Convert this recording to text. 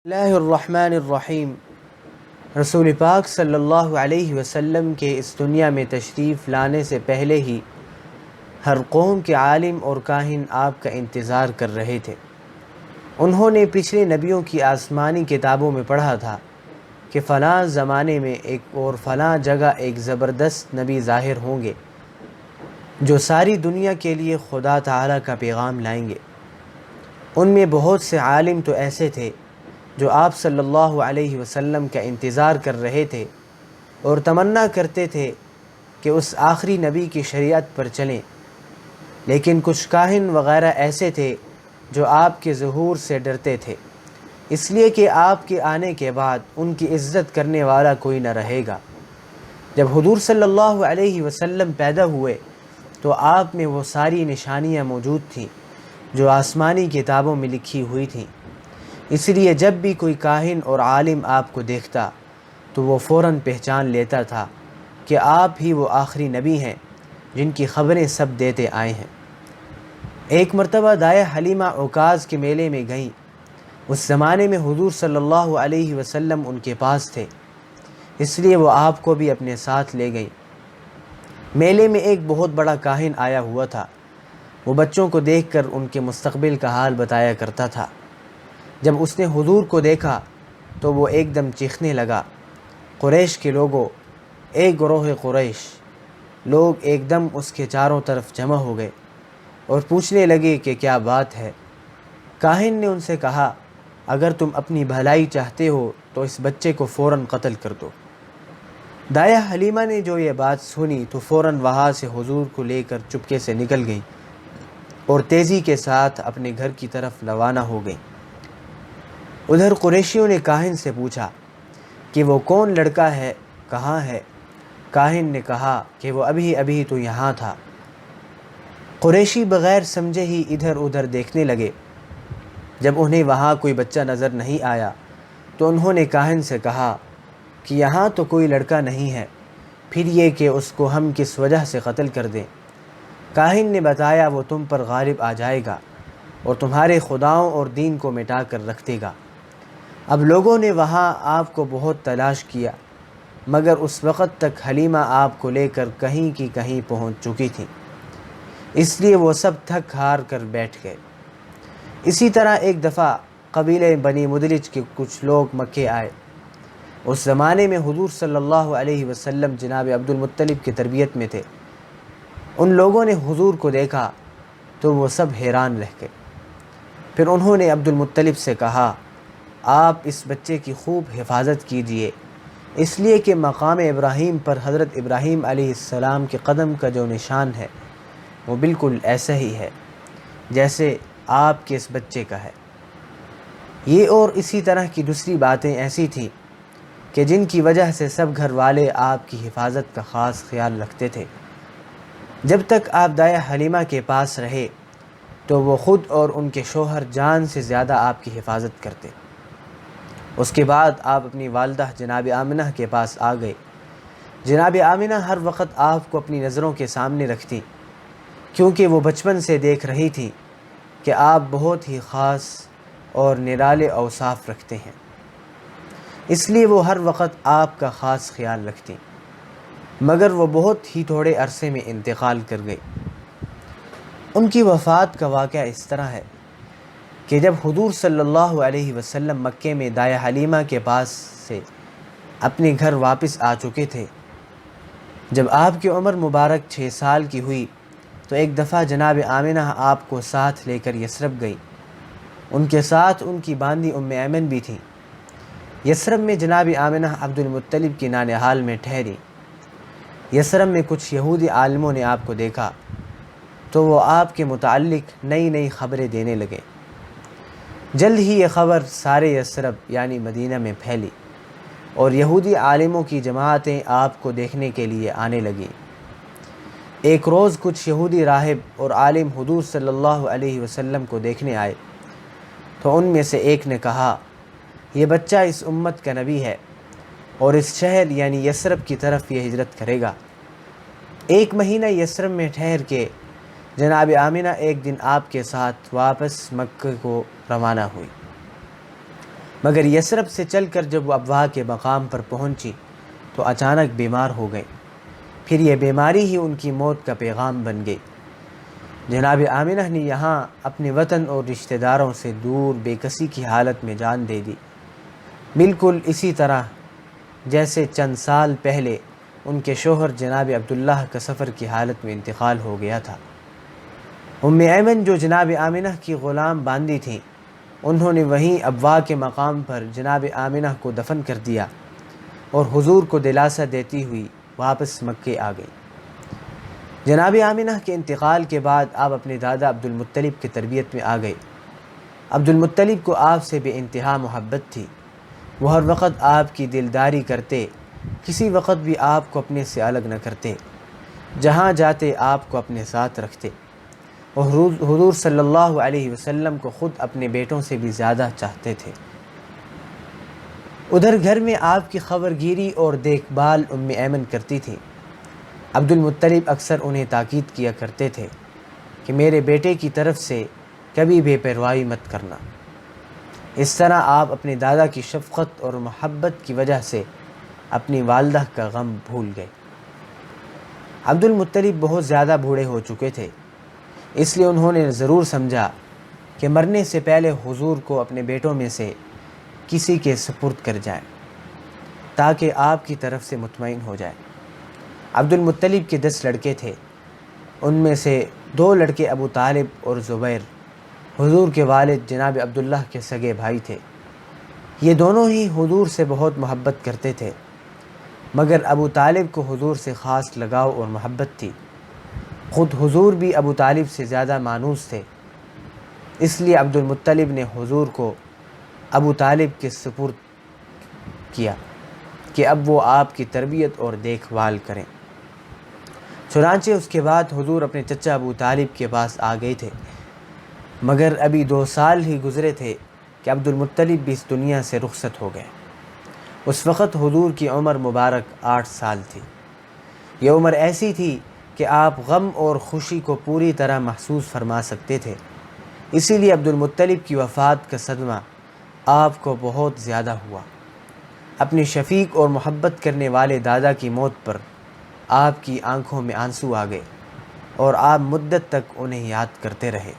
اللہ الرحمن الرحیم۔ رسول پاک صلی اللہ علیہ وسلم کے اس دنیا میں تشریف لانے سے پہلے ہی ہر قوم کے عالم اور کاہن آپ کا انتظار کر رہے تھے۔ انہوں نے پچھلے نبیوں کی آسمانی کتابوں میں پڑھا تھا کہ فلاں زمانے میں ایک اور فلاں جگہ ایک زبردست نبی ظاہر ہوں گے جو ساری دنیا کے لیے خدا تعالیٰ کا پیغام لائیں گے۔ ان میں بہت سے عالم تو ایسے تھے جو آپ صلی اللہ علیہ وسلم کا انتظار کر رہے تھے اور تمنا کرتے تھے کہ اس آخری نبی کی شریعت پر چلیں، لیکن کچھ کاہن وغیرہ ایسے تھے جو آپ کے ظہور سے ڈرتے تھے، اس لیے کہ آپ کے آنے کے بعد ان کی عزت کرنے والا کوئی نہ رہے گا۔ جب حضور صلی اللہ علیہ وسلم پیدا ہوئے تو آپ میں وہ ساری نشانیاں موجود تھیں جو آسمانی کتابوں میں لکھی ہوئی تھیں، اس لیے جب بھی کوئی کاہن اور عالم آپ کو دیکھتا تو وہ فوراً پہچان لیتا تھا کہ آپ ہی وہ آخری نبی ہیں جن کی خبریں سب دیتے آئے ہیں۔ ایک مرتبہ دائیہ حلیمہ عکاظ کے میلے میں گئیں۔ اس زمانے میں حضور صلی اللہ علیہ وسلم ان کے پاس تھے، اس لیے وہ آپ کو بھی اپنے ساتھ لے گئیں۔ میلے میں ایک بہت بڑا کاہن آیا ہوا تھا۔ وہ بچوں کو دیکھ کر ان کے مستقبل کا حال بتایا کرتا تھا۔ جب اس نے حضور کو دیکھا تو وہ ایک دم چیخنے لگا، قریش کے لوگوں، اے گروہ قریش! لوگ ایک دم اس کے چاروں طرف جمع ہو گئے اور پوچھنے لگے کہ کیا بات ہے۔ کاہن نے ان سے کہا، اگر تم اپنی بھلائی چاہتے ہو تو اس بچے کو فوراً قتل کر دو۔ دائیہ حلیمہ نے جو یہ بات سنی تو فوراً وہاں سے حضور کو لے کر چپکے سے نکل گئیں اور تیزی کے ساتھ اپنے گھر کی طرف روانہ ہو گئیں۔ ادھر قریشیوں نے کاہن سے پوچھا کہ وہ کون لڑکا ہے، کہاں ہے؟ کاہن نے کہا کہ وہ ابھی تو یہاں تھا۔ قریشی بغیر سمجھے ہی ادھر ادھر دیکھنے لگے۔ جب انہیں وہاں کوئی بچہ نظر نہیں آیا تو انہوں نے کاہن سے کہا کہ یہاں تو کوئی لڑکا نہیں ہے، پھر یہ کہ اس کو ہم کس وجہ سے قتل کر دیں؟ کاہن نے بتایا، وہ تم پر غالب آ جائے گا اور تمہارے خداؤں اور دین کو مٹا کر رکھ دے گا۔ اب لوگوں نے وہاں آپ کو بہت تلاش کیا، مگر اس وقت تک حلیمہ آپ کو لے کر کہیں کی کہیں پہنچ چکی تھی، اس لیے وہ سب تھک ہار کر بیٹھ گئے۔ اسی طرح ایک دفعہ قبیلہ بنی مدلج کے کچھ لوگ مکے آئے۔ اس زمانے میں حضور صلی اللہ علیہ وسلم جناب عبد المطلب کی تربیت میں تھے۔ ان لوگوں نے حضور کو دیکھا تو وہ سب حیران رہ گئے۔ پھر انہوں نے عبد المطلب سے کہا، آپ اس بچے کی خوب حفاظت کیجئے، اس لیے کہ مقام ابراہیم پر حضرت ابراہیم علیہ السلام کے قدم کا جو نشان ہے وہ بالکل ایسا ہی ہے جیسے آپ کے اس بچے کا ہے۔ یہ اور اسی طرح کی دوسری باتیں ایسی تھیں کہ جن کی وجہ سے سب گھر والے آپ کی حفاظت کا خاص خیال رکھتے تھے۔ جب تک آپ دائیہ حلیمہ کے پاس رہے تو وہ خود اور ان کے شوہر جان سے زیادہ آپ کی حفاظت کرتے۔ اس کے بعد آپ اپنی والدہ جناب آمنہ کے پاس آ گئے۔ جناب آمنہ ہر وقت آپ کو اپنی نظروں کے سامنے رکھتی، کیونکہ وہ بچپن سے دیکھ رہی تھی کہ آپ بہت ہی خاص اور نرالے اوصاف رکھتے ہیں، اس لیے وہ ہر وقت آپ کا خاص خیال رکھتی، مگر وہ بہت ہی تھوڑے عرصے میں انتقال کر گئی۔ ان کی وفات کا واقعہ اس طرح ہے کہ جب حضور صلی اللہ علیہ وسلم مکے میں دائیہ حلیمہ کے پاس سے اپنے گھر واپس آ چکے تھے، جب آپ کی عمر مبارک 6 سال کی ہوئی تو ایک دفعہ جناب آمنہ آپ کو ساتھ لے کر یثرب گئی۔ ان کے ساتھ ان کی باندی ایمن بھی تھی۔ یثرب میں جناب آمنہ عبد المطلب کی نانہال میں ٹھہری۔ یثرب میں کچھ یہودی عالموں نے آپ کو دیکھا تو وہ آپ کے متعلق نئی خبریں دینے لگے۔ جلد ہی یہ خبر سارے یثرب یعنی مدینہ میں پھیلی اور یہودی عالموں کی جماعتیں آپ کو دیکھنے کے لیے آنے لگیں۔ ایک روز کچھ یہودی راہب اور عالم حضور صلی اللہ علیہ وسلم کو دیکھنے آئے تو ان میں سے ایک نے کہا، یہ بچہ اس امت کا نبی ہے اور اس شہر یعنی یثرب کی طرف یہ ہجرت کرے گا۔ 1 مہینہ یثرب میں ٹھہر کے جناب آمنہ ایک دن آپ کے ساتھ واپس مکہ کو روانہ ہوئی۔ مگر یثرب سے چل کر جب وہ ابواہ کے مقام پر پہنچی تو اچانک بیمار ہو گئے، پھر یہ بیماری ہی ان کی موت کا پیغام بن گئی۔ جناب آمنہ نے یہاں اپنے وطن اور رشتہ داروں سے دور بے کسی کی حالت میں جان دے دی، بالکل اسی طرح جیسے چند سال پہلے ان کے شوہر جناب عبداللہ کا سفر کی حالت میں انتقال ہو گیا تھا۔ ام ایمن جو جناب آمنہ کی غلام باندی تھیں، انہوں نے وہیں ابواہ کے مقام پر جناب آمنہ کو دفن کر دیا اور حضور کو دلاسا دیتی ہوئی واپس مکے آ گئی۔ جناب آمنہ کے انتقال کے بعد آپ اپنے دادا عبد المطلب کی تربیت میں آ گئے۔ عبد المطلب کو آپ سے بے انتہا محبت تھی، وہ ہر وقت آپ کی دلداری کرتے، کسی وقت بھی آپ کو اپنے سے الگ نہ کرتے، جہاں جاتے آپ کو اپنے ساتھ رکھتے، اور حضور صلی اللہ علیہ وسلم کو خود اپنے بیٹوں سے بھی زیادہ چاہتے تھے۔ ادھر گھر میں آپ کی خبر گیری اور دیکھ بھال ام ایمن کرتی تھی۔ عبد المطلب اکثر انہیں تاکید کیا کرتے تھے کہ میرے بیٹے کی طرف سے کبھی بے پرواہی مت کرنا۔ اس طرح آپ اپنے دادا کی شفقت اور محبت کی وجہ سے اپنی والدہ کا غم بھول گئے۔ عبد المطلب بہت زیادہ بوڑھے ہو چکے تھے، اس لیے انہوں نے ضرور سمجھا کہ مرنے سے پہلے حضور کو اپنے بیٹوں میں سے کسی کے سپرد کر جائیں تاکہ آپ کی طرف سے مطمئن ہو جائے۔ عبد المطلب کے 10 لڑکے تھے، ان میں سے 2 لڑکے ابو طالب اور زبیر حضور کے والد جناب عبداللہ کے سگے بھائی تھے۔ یہ دونوں ہی حضور سے بہت محبت کرتے تھے، مگر ابو طالب کو حضور سے خاص لگاؤ اور محبت تھی۔ خود حضور بھی ابو طالب سے زیادہ مانوس تھے، اس لیے عبد المطلب نے حضور کو ابو طالب کے سپرد کیا کہ اب وہ آپ کی تربیت اور دیکھ بھال کریں۔ چنانچہ اس کے بعد حضور اپنے چچا ابو طالب کے پاس آ گئے تھے، مگر ابھی 2 سال ہی گزرے تھے کہ عبد المطلب بھی اس دنیا سے رخصت ہو گئے۔ اس وقت حضور کی عمر مبارک 8 سال تھی۔ یہ عمر ایسی تھی کہ آپ غم اور خوشی کو پوری طرح محسوس فرما سکتے تھے، اسی لیے عبد المطلب کی وفات کا صدمہ آپ کو بہت زیادہ ہوا۔ اپنی شفیق اور محبت کرنے والے دادا کی موت پر آپ کی آنکھوں میں آنسو آ گئے اور آپ مدت تک انہیں یاد کرتے رہے۔